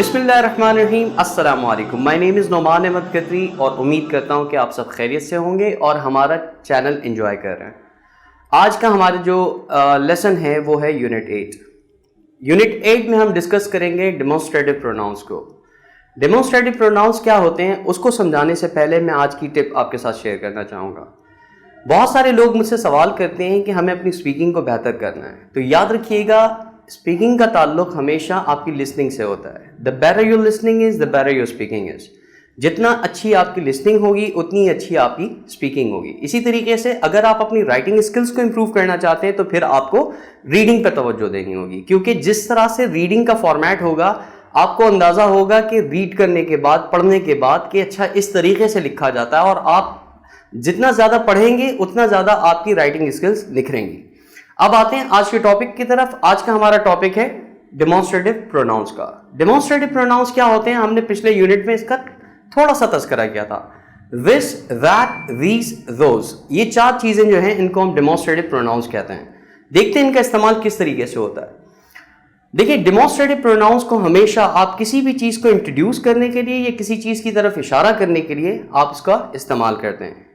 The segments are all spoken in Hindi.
बिस्मिल्लाहिर्रहमानिर्रहीम, अस्सलाम वालेकुम। My name is Noman Ahmed Qadri और उम्मीद करता हूँ कि आप सब खैरियत से होंगे और हमारा चैनल एंजॉय कर रहे हैं। आज का हमारा जो लेसन है वो है यूनिट 8। यूनिट 8 में हम डिस्कस करेंगे डेमोन्स्ट्रेटिव प्रोनाउंस को। डेमोन्स्ट्रेटिव प्रोनाउंस क्या होते हैं उसको समझाने से पहले मैं आज की टिप आपके साथ शेयर करना चाहूँगा। बहुत सारे लोग मुझसे सवाल करते हैं कि हमें अपनी स्पीकिंग को बेहतर करना है, तो याद रखिएगा स्पीकिंग का ताल्लुक हमेशा आपकी लिसनिंग से होता है। The better your listening is the better your speaking is. जितना अच्छी आपकी लिसनिंग होगी उतनी अच्छी आपकी स्पीकिंग होगी। इसी तरीके से अगर आप अपनी राइटिंग स्किल्स को इंप्रूव करना चाहते हैं तो फिर आपको रीडिंग पर तवज्जो देनी होगी, क्योंकि जिस तरह से रीडिंग का फॉर्मेट होगा आपको अंदाज़ा होगा कि रीड करने के बाद, पढ़ने के बाद कि अच्छा इस तरीके से लिखा जाता है, और आप जितना ज़्यादा पढ़ेंगे उतना ज़्यादा आपकी राइटिंग स्किल्स निखरेंगी। अब आते हैं आज के टॉपिक की तरफ। आज का हमारा टॉपिक है डेमोन्स्ट्रेटिव प्रोनाउंस का। डेमोन्स्ट्रेटिव प्रोनाउंस क्या होते हैं, हमने पिछले यूनिट में इसका थोड़ा सा तज़किरा किया था। दिस, दैट, दीज, दोज, ये चार चीज़ें जो हैं इनको हम डेमोन्स्ट्रेटिव प्रोनाउंस कहते हैं। देखते हैं इनका इस्तेमाल किस तरीके से होता है। देखिए, डेमोन्स्ट्रेटिव प्रोनाउंस को हमेशा आप किसी भी चीज़ को इंट्रोड्यूस करने के लिए या किसी चीज़ की तरफ इशारा करने के लिए आप इसका इस्तेमाल करते हैं।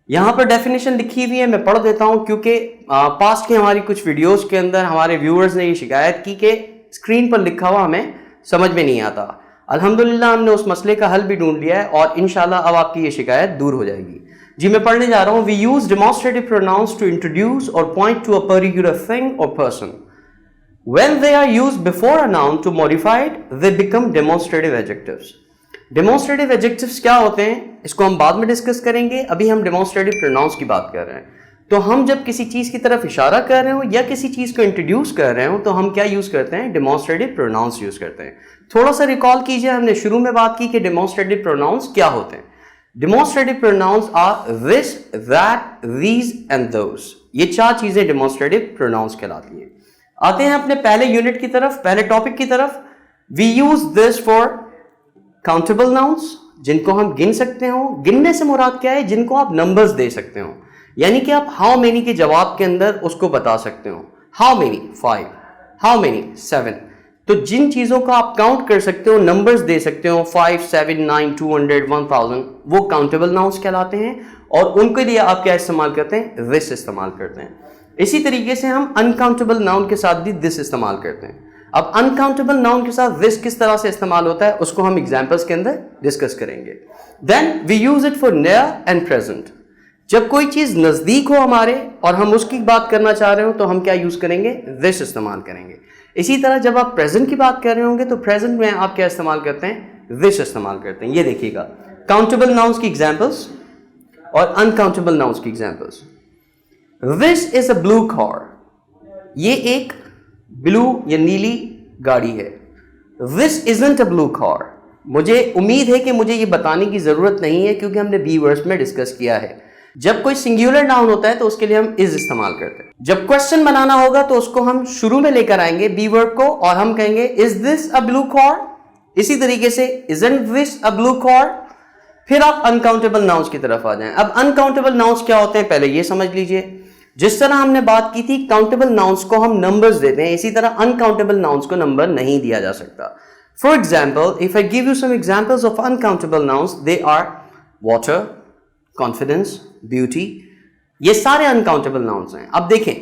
यहाँ पर डेफिनेशन लिखी हुई है, मैं पढ़ देता हूँ, क्योंकि पास्ट की हमारी कुछ वीडियोस के अंदर हमारे व्यूअर्स ने ये शिकायत की कि स्क्रीन पर लिखा हुआ हमें समझ में नहीं आता। अल्हम्दुलिल्लाह हमने उस मसले का हल भी ढूंढ लिया है और इंशाल्लाह अब आपकी ये शिकायत दूर हो जाएगी। जी, मैं पढ़ने जा रहा हूँ। We use demonstrative pronouns to introduce or point to a particular thing or person. When they are used before a noun to modify it, they become demonstrative adjectives. Demonstrative adjectives क्या होते हैं इसको हम बाद में डिस्कस करेंगे, अभी हम डेमोन्स्ट्रेटिव प्रोनाउंस की बात कर रहे हैं। तो हम जब किसी चीज़ की तरफ इशारा कर रहे हो या किसी चीज़ को इंट्रोड्यूस कर रहे हो तो हम क्या यूज़ करते हैं, डेमोन्स्ट्रेटिव प्रोनाउंस यूज़ करते हैं। थोड़ा सा रिकॉल कीजिए, हमने शुरू में बात की कि डेमोन्स्ट्रेटिव प्रोनाउंस क्या होते हैं। Demonstrative pronoun are this, that, these and those. ये चार चीज़ें डेमोन्स्ट्रेटिव प्रोनाउंस कहलाती हैं। आते हैं अपने पहले यूनिट की तरफ, पहले टॉपिक की तरफ। We use this for countable nouns, जिनको हम गिन सकते हो। गिनने से मुराद क्या है, जिनको आप नंबर्स दे सकते हो, यानी कि आप हाउ मेनी के जवाब के अंदर उसको बता सकते हो। How many 5, how many 7। तो जिन चीज़ों को आप काउंट कर सकते हो, नंबर्स दे सकते हो 5, 7, 9, 200, 1000, वो काउंटेबल नाउन्स कहलाते हैं। और उनके लिए आप क्या इस्तेमाल करते हैं, दिस इस्तेमाल करते हैं। इसी तरीके से हम अनकाउंटेबल नाउन के साथ भी दिस इस्तेमाल करते हैं। अब अनकाउंटेबल नाउन के साथ दिस किस तरह से इस्तेमाल होता है उसको हम एग्जांपल्स के अंदर डिस्कस करेंगे। Then we use it for near and present. जब कोई चीज नजदीक हो हमारे और हम उसकी बात करना चाह रहे हो तो हम क्या यूज करेंगे, दिस इस्तेमाल करेंगे। इसी तरह जब आप प्रेजेंट की बात कर रहे होंगे तो प्रेजेंट में आप क्या इस्तेमाल करते हैं, दिस इस्तेमाल करते हैं। ये देखिएगा, काउंटेबल नाउन्स की एग्जाम्पल्स और अनकाउंटेबल नाउन्स की examples. This is a blue car, ये एक ब्लू या नीली गाड़ी है। This isn't a blue car, मुझे उम्मीद है कि मुझे ये बताने की जरूरत नहीं है क्योंकि हमने बी वर्ड्स में डिस्कस किया है। जब कोई सिंगुलर नाउन होता है तो उसके लिए हम इज इस्तेमाल करते हैं। जब क्वेश्चन बनाना होगा तो उसको हम शुरू में लेकर आएंगे बी वर्ड को और हम कहेंगे is this a blue car. इसी तरीके से isn't this a blue car. फिर आप अनकाउंटेबल नाउन्स की तरफ आ जाएं। अब अनकाउंटेबल नाउन्स क्या होते हैं पहले ये समझ लीजिए। जिस तरह हमने बात की थी काउंटेबल नाउन्स को हम नंबर्स देते हैं, इसी तरह अनकाउंटेबल नाउन्स को नंबर नहीं दिया जा सकता। For example, if I give you some examples of uncountable nouns, they are water, confidence, beauty. ये सारे अनकाउंटेबल नाउन्स हैं। अब देखें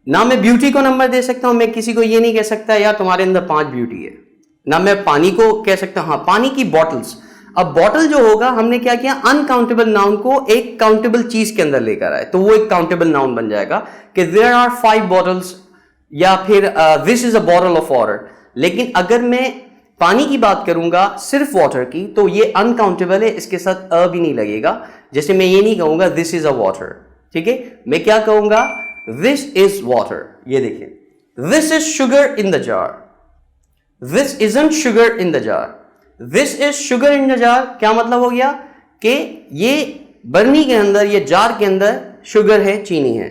ना, मैं ब्यूटी को नंबर दे सकता हूं, मैं किसी को ये नहीं कह सकता यार तुम्हारे अंदर 5 ब्यूटी है। ना मैं पानी को कह सकता हूं, हाँ पानी की बॉटल्स। अब बॉटल जो होगा, हमने क्या किया, अनकाउंटेबल नाउन को एक काउंटेबल चीज के अंदर लेकर आए तो वो एक काउंटेबल नाउन बन जाएगा कि देयर आर 5 बॉटल्स, या फिर this is a bottle of water. लेकिन अगर मैं पानी की बात करूंगा सिर्फ वाटर की तो ये अनकाउंटेबल है, इसके साथ अ भी नहीं लगेगा। जैसे मैं ये नहीं कहूंगा दिस इज अ वाटर, ठीक है, मैं क्या कहूंगा, दिस इज वाटर। ये देखिए, this is sugar in the jar, this isn't sugar in the jar. This is sugar in the jar क्या मतलब हो गया कि ये बर्नी के अंदर, ये जार के अंदर शुगर है, चीनी है।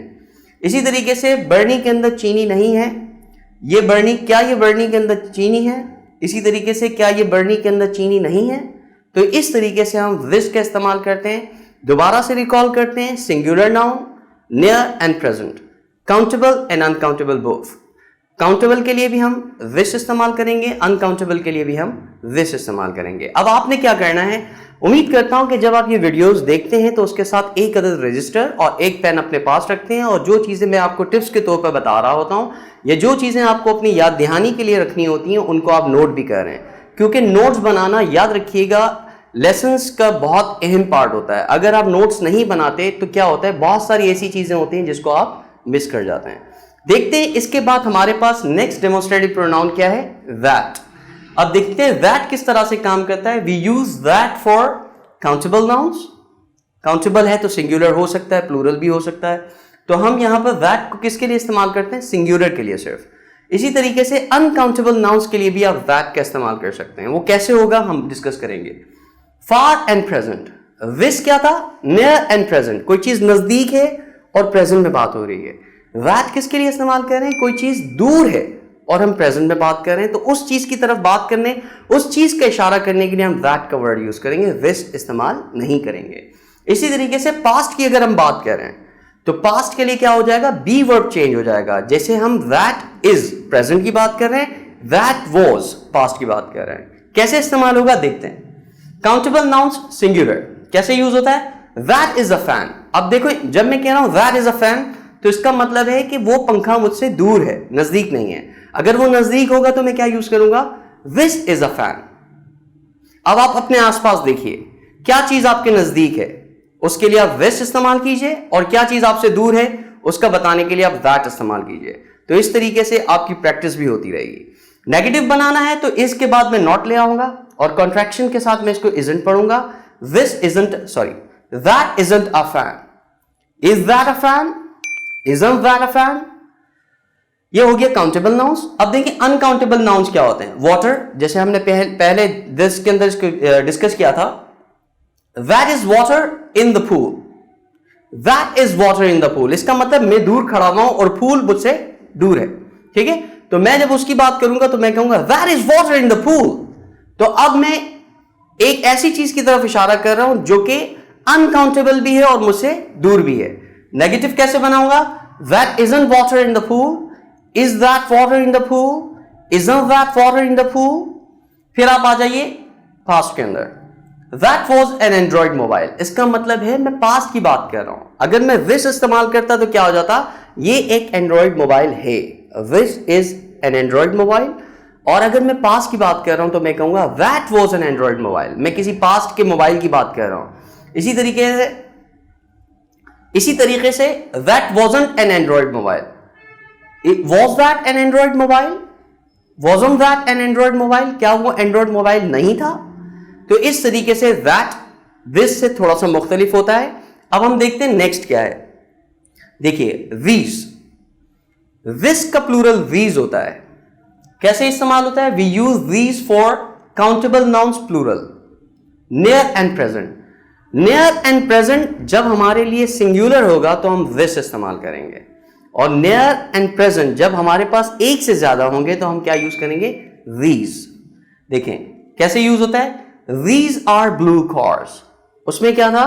इसी तरीके से बर्नी के अंदर चीनी नहीं है, ये बर्नी, क्या ये बर्नी के अंदर चीनी है? इसी तरीके से क्या ये बर्नी के अंदर चीनी नहीं है? तो इस तरीके से हम दिस का इस्तेमाल करते हैं। दोबारा से रिकॉल करते हैं, singular noun, near and present, countable and uncountable both. Countable के लिए भी हम दिस इस्तेमाल करेंगे, अनकाउंटेबल के लिए भी हम दिस इस्तेमाल करेंगे। अब आपने क्या करना है, उम्मीद करता हूं कि जब आप ये वीडियोस देखते हैं तो उसके साथ एक अदद रजिस्टर और एक पेन अपने पास रखते हैं, और जो चीज़ें मैं आपको टिप्स के तौर पर बता रहा होता हूं या जो चीज़ें आपको अपनी याद दहानी के लिए रखनी होती हैं उनको आप नोट भी कर रहे हैं, क्योंकि नोट्स बनाना याद रखिएगा लेसन्स का बहुत अहम पार्ट होता है। अगर आप नोट्स नहीं बनाते तो क्या होता है, बहुत सारी ऐसी चीज़ें होती हैं जिसको आप मिस कर जाते हैं। देखते हैं इसके बाद हमारे पास नेक्स्ट डेमोन्स्ट्रेटिव प्रोनाउन क्या है, दैट। अब देखते हैं दैट किस तरह से काम करता है। We use that for countable nouns. Countable है तो सिंगुलर हो सकता है, प्लूरल भी हो सकता है, तो हम यहां पर दैट को किसके लिए इस्तेमाल करते हैं, सिंगुलर के लिए सिर्फ। इसी तरीके से अनकाउंटेबल नाउन्स के लिए भी आप दैट का इस्तेमाल कर सकते हैं। वो कैसे होगा हम डिस्कस करेंगे। फार एंड प्रेजेंट, दिस क्या था, नियर एंड प्रेजेंट, कोई चीज नजदीक है और प्रेजेंट में बात हो रही है। दैट किसके लिए इस्तेमाल कर रहे हैं, कोई चीज दूर है और हम प्रेजेंट में बात कर रहे हैं, तो उस चीज की तरफ बात करने, उस चीज का इशारा करने के लिए हम दैट का वर्ड यूज करेंगे, दिस इस्तेमाल नहीं करेंगे। इसी तरीके से पास्ट की अगर हम बात कर रहे हैं तो पास्ट के लिए क्या हो जाएगा, बी वर्ब चेंज हो जाएगा। जैसे हम दैट इज प्रेजेंट की बात कर रहे हैं, दैट वाज पास्ट की बात कर रहे हैं। कैसे इस्तेमाल होगा देखते हैं। काउंटेबल नाउन्स सिंगुलर कैसे यूज होता है, दैट इज अ फैन। अब देखो जब मैं कह रहा हूं दैट इज अ फैन तो इसका मतलब है कि वो पंखा मुझसे दूर है, नजदीक नहीं है। अगर वो नजदीक होगा तो मैं क्या यूज करूंगा, दिस इज अ फैन। अब आप अपने आसपास देखिए क्या चीज आपके नजदीक है, उसके लिए आप दिस इस्तेमाल कीजिए, और क्या चीज आपसे दूर है उसका बताने के लिए आप दैट इस्तेमाल कीजिए। तो इस तरीके से आपकी प्रैक्टिस भी होती रहेगी। नेगेटिव बनाना है तो इसके बाद मैं नॉट ले आऊंगा और कॉन्ट्रैक्शन के साथ मैं इसको इजंट पढ़ूंगा। This isn't, sorry, that isn't a fan, is that a fan, isn't that a fan? ये हो गया काउंटेबल नाउन्स। अब देखिए अनकाउंटेबल नाउन्स क्या होते हैं। वाटर, जैसे हमने पहले दिस के अंदर इसको डिस्कस किया था, that is water in the pool, that is water in the pool, इसका मतलब मैं दूर खड़ा हुआ हूं और पूल मुझसे दूर है, ठीक है। तो मैं जब उसकी बात करूंगा तो मैं कहूंगा that is water in the pool। तो अब मैं एक ऐसी चीज की तरफ इशारा कर रहा हूं जो कि अनकाउंटेबल भी है और मुझसे दूर भी है। नेगेटिव कैसे बनाऊंगा, that isn't water in the pool, is that water in the pool, isn't that water in the pool। फिर आप आ जाइए पास्ट के अंदर, that was an Android mobile, इसका मतलब है मैं पास्ट की बात कर रहा हूं। अगर मैं this इस्तेमाल करता तो क्या हो जाता, ये एक एंड्रॉइड मोबाइल है, this is an Android mobile. और अगर मैं पास्ट की बात कर रहा हूं तो मैं कहूंगा that was an Android mobile, मैं किसी पास्ट के मोबाइल की बात कर रहा हूं। इसी तरीके से that wasn't an Android mobile, was that an Android mobile, wasn't that an Android mobile, क्या वो एंड्रॉइड मोबाइल नहीं था। तो इस तरीके से that this से थोड़ा सा मुख्तलिफ होता है। अब हम देखते हैं नेक्स्ट क्या है। देखिए these, this का प्लूरल these होता है, कैसे इस्तेमाल होता है, we use these for countable nouns plural, near and present। Near and present जब हमारे लिए सिंगुलर होगा तो हम दिस इस्तेमाल करेंगे, और नियर एंड प्रेजेंट जब हमारे पास एक से ज्यादा होंगे तो हम क्या यूज करेंगे, these। देखें कैसे यूज होता है, these are blue cars, उसमें क्या था,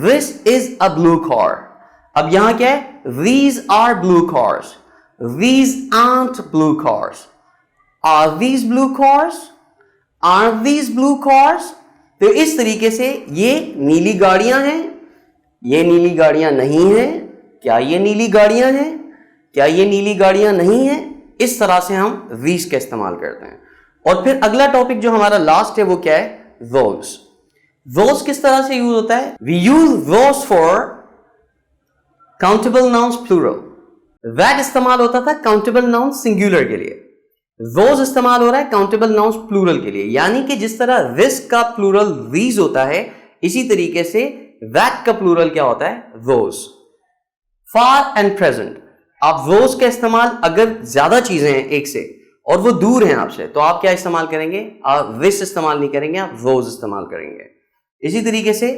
this is a blue car। अब यहां क्या है, these are blue cars, these aren't blue cars, are these blue cars, aren't these blue cars। तो इस तरीके से ये नीली गाड़ियां हैं, ये नीली गाड़ियां नहीं हैं, क्या ये नीली गाड़ियां हैं, क्या ये नीली गाड़ियां नहीं हैं। इस तरह से हम these का इस्तेमाल करते हैं। और फिर अगला टॉपिक जो हमारा लास्ट है वो क्या है, those। those किस तरह से यूज होता है, we use those for countable nouns plural। that इस्तेमाल होता था countable nouns singular के लिए, those इस्तेमाल हो रहा है काउंटेबल नाउन्स प्लूरल के लिए। यानी कि जिस तरह this का प्लूरल these होता है, इसी तरीके से that का प्लूरल क्या होता है, those। far and present, आप those का इस्तेमाल अगर ज्यादा चीजें हैं एक से और वो दूर हैं आपसे तो आप क्या इस्तेमाल करेंगे, आप this इस्तेमाल नहीं करेंगे, आप those इस्तेमाल करेंगे। इसी तरीके से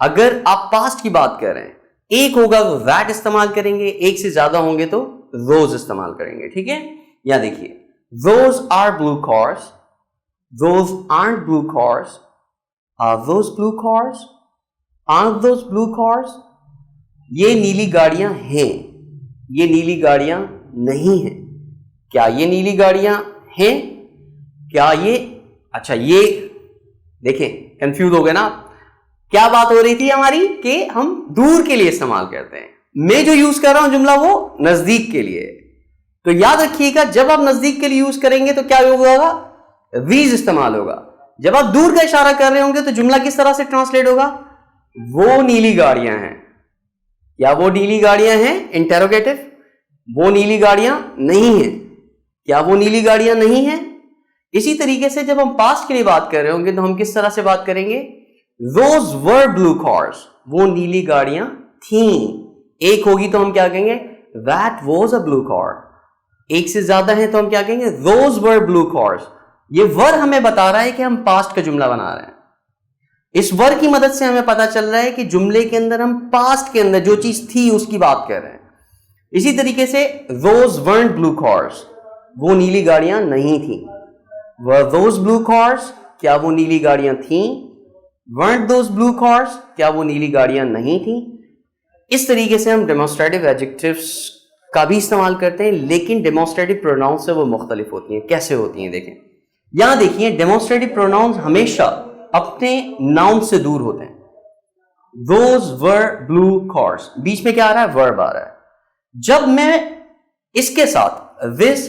अगर आप पास्ट की बात कर रहे हैं, एक होगा तो that इस्तेमाल करेंगे, एक से ज्यादा होंगे तो those इस्तेमाल करेंगे, ठीक है। यहां देखिए, those are blue cars, those aren't blue cars, are those blue cars, aren't those blue cars। ये नीली गाड़ियां हैं, ये नीली गाड़ियां नहीं हैं, क्या ये नीली गाड़ियां हैं? क्या ये, अच्छा ये देखें, कंफ्यूज हो गए ना आप? क्या बात हो रही थी हमारी कि हम दूर के लिए इस्तेमाल करते हैं। मैं जो यूज कर रहा हूं जुमला वो नजदीक के लिए। तो याद रखिएगा, जब आप नजदीक के लिए यूज करेंगे तो क्या होगा? these इस्तेमाल होगा। जब आप दूर का इशारा कर रहे होंगे तो जुमला किस तरह से ट्रांसलेट होगा? वो नीली गाड़ियां हैं। क्या वो नीली गाड़ियां हैं? इंटेरोगेटिव। वो नीली गाड़ियां नहीं हैं। क्या वो नीली गाड़ियां नहीं हैं? इसी तरीके से जब हम पास्ट के लिए बात कर रहे होंगे तो हम किस तरह से बात करेंगे? Those were blue cars. वो नीली गाड़ियां थीं। एक होगी तो हम क्या कहेंगे? That was a blue car. एक से ज्यादा है तो हम क्या कहेंगे? Those were blue cars. ये वर हमें बता रहा है कि हम पास्ट का जुमला बना रहे हैं। इस वर की मदद से हमें पता चल रहा है कि जुमले के अंदर हम पास्ट के अंदर जो चीज थी उसकी बात कर रहे हैं। इसी तरीके से those weren't blue cars. वो नीली गाड़ियां नहीं थी। Were those blue cars? क्या वो नीली गाड़ियां थीं? Weren't those blue cars? क्या वो नीली गाड़ियां नहीं थी? इस तरीके से हम डेमोस्ट्रेटिव एडजेक्टिव्स का भी इस्तेमाल करते हैं, लेकिन डेमोस्ट्रेटिव प्रोनाउंस से वो मुख्तलिफ होती हैं। कैसे होती हैं देखें, यहां देखिए, डेमोस्ट्रेटिव प्रोनाउंस हमेशा अपने नाउन से दूर होते हैं। Those were blue cars, बीच में क्या आ रहा है? वर्ब आ रहा है। जब मैं इसके साथ this,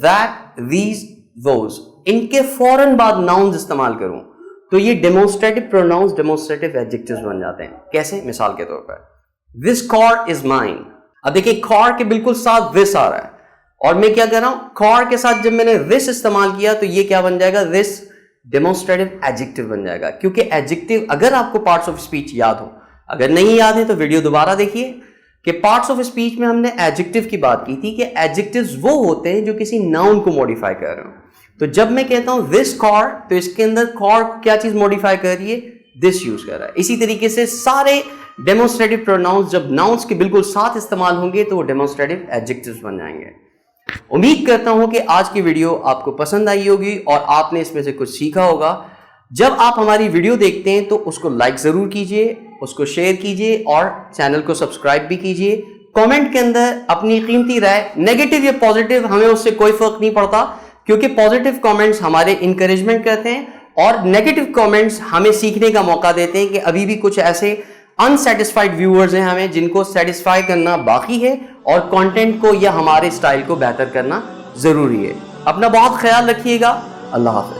that, these, those, इनके फौरन बाद नाउन्स इस्तेमाल करूं तो ये डेमोस्ट्रेटिव प्रोनाउंस डेमोस्ट्रेटिव एडजेक्टिव्स बन जाते हैं। कैसे? मिसाल के तौर पर This car is mine. अब देखिए, car के बिल्कुल साथ this आ रहा है और मैं क्या कर रहा हूं? car के साथ जब मैंने this इस्तेमाल किया तो ये क्या बन जाएगा? This डेमोस्ट्रेटिव एडजेक्टिव बन जाएगा। क्योंकि एडजेक्टिव, अगर आपको पार्ट्स ऑफ स्पीच याद हो, अगर नहीं याद है तो वीडियो दोबारा देखिए कि पार्ट्स ऑफ स्पीच में हमने एडजेक्टिव की बात की थी कि एडजेक्टिव्स वो होते हैं जो किसी नाउन को मॉडिफाई कर रहे हो। तो जब मैं कहता हूं this car, तो इसके अंदर car क्या चीज मॉडिफाई कर रही है? this यूज कर रहा है। इसी तरीके से सारे डेमोस्ट्रेटिव प्रोनाउंस जब नाउन्स के बिल्कुल साथ इस्तेमाल होंगे तो वो डेमोस्ट्रेटिव एडजेक्टिव्स बन जाएंगे। उम्मीद करता हूं कि आज की वीडियो आपको पसंद आई होगी और आपने इसमें से कुछ सीखा होगा। जब आप हमारी वीडियो देखते हैं तो उसको लाइक जरूर कीजिए, उसको शेयर कीजिए और चैनल को सब्सक्राइब भी कीजिए। कमेंट के अंदर अपनी कीमती राय, नेगेटिव या पॉजिटिव, हमें उससे कोई फर्क नहीं पड़ता, क्योंकि पॉजिटिव कमेंट्स हमारे इंकरेजमेंट करते हैं और नेगेटिव कमेंट्स हमें सीखने का मौका देते हैं कि अभी भी कुछ ऐसे अनसेटिस्फाइड व्यूअर्स हैं हमें, जिनको सेटिस्फाई करना बाकी है और कंटेंट को या हमारे स्टाइल को बेहतर करना जरूरी है। अपना बहुत ख्याल रखिएगा। अल्लाह हाफ़िज़।